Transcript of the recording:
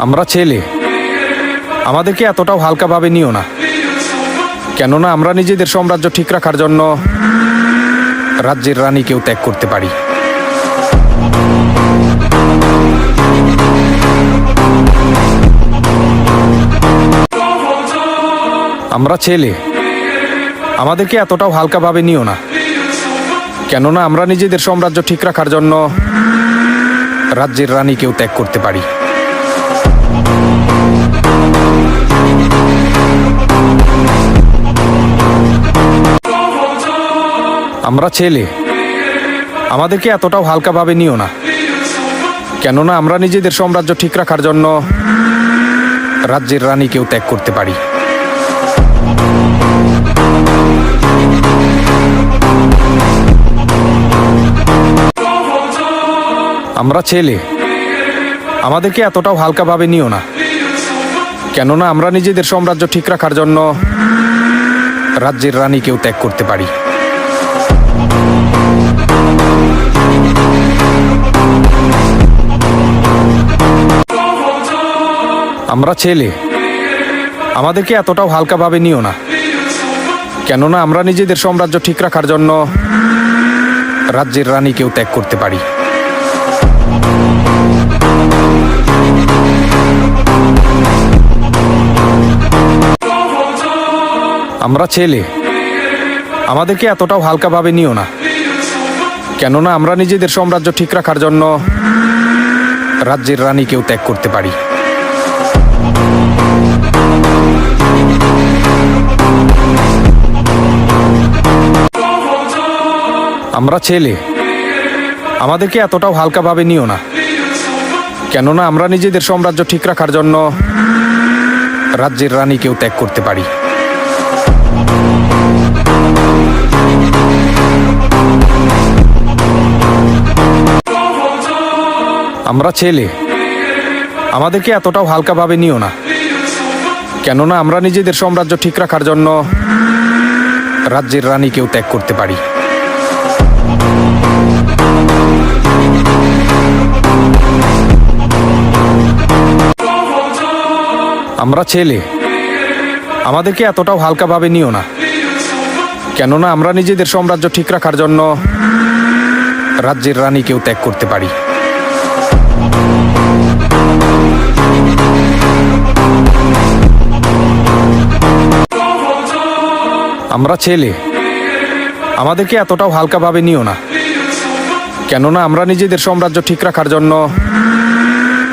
আমরা ছেলে, আমাদেরকে এতটাও হালকাভাবে নিও না, কেননা আমরা নিজেদের সাম্রাজ্য ঠিক রাখার জন্য রাজ্যের রানীকেও ত্যাগ করতে পারি। আমরা ছেলে, আমাদেরকে এতটাও হালকাভাবে নিও না, কেননা আমরা নিজেদের সাম্রাজ্য ঠিক রাখার জন্য রাজ্যের রানীকেও ত্যাগ করতে পারি। আমরা ছেলে, আমাদেরকে এতটাও হালকাভাবে নিও না, কেননা আমরা নিজেদের সাম্রাজ্য ঠিক রাখার জন্য রাজ্যের রানীকেও ত্যাগ করতে পারি। আমরা ছেলে, আমাদেরকে এতটাও হালকাভাবে নিও না, কেননা আমরা নিজেদের সাম্রাজ্য ঠিক রাখার জন্য রাজ্যের রানীকেও ত্যাগ করতে পারি। আমরা ছেলে, আমাদেরকে এতটাও হালকাভাবে নিও না, কেননা আমরা নিজেদের সাম্রাজ্য ঠিক রাখার জন্য রাজ্যের রানীকেও ত্যাগ করতে পারি। আমরা ছেলে, আমাদেরকে এতটাও হালকাভাবে নিও না, কেননা আমরা নিজেদের সাম্রাজ্য ঠিক রাখার জন্য রাজ্যের রানীকেও ত্যাগ করতে পারি। আমরা ছেলে, আমাদেরকে এতটাও হালকাভাবে নিও না, কেননা আমরা নিজেদের সাম্রাজ্য ঠিক রাখার জন্য রাজ্যের রানীকেও ত্যাগ করতে পারি। আমরা ছেলে, আমাদেরকে এতটাও হালকাভাবে নিও না, কেননা আমরা নিজেদের সাম্রাজ্য ঠিক রাখার জন্য রাজ্যের রানীকেও ত্যাগ করতে পারি। আমরা ছেলে, আমাদেরকে এতটাও হালকাভাবে নিও না, কেননা আমরা নিজেদের সাম্রাজ্য ঠিক রাখার জন্য রাজ্যের রানীকেও ত্যাগ করতে পারি। আমরা ছেলে, আমাদেরকে এতটাও হালকাভাবে নিও না, কেননা আমরা নিজেদের সাম্রাজ্য ঠিক রাখার জন্য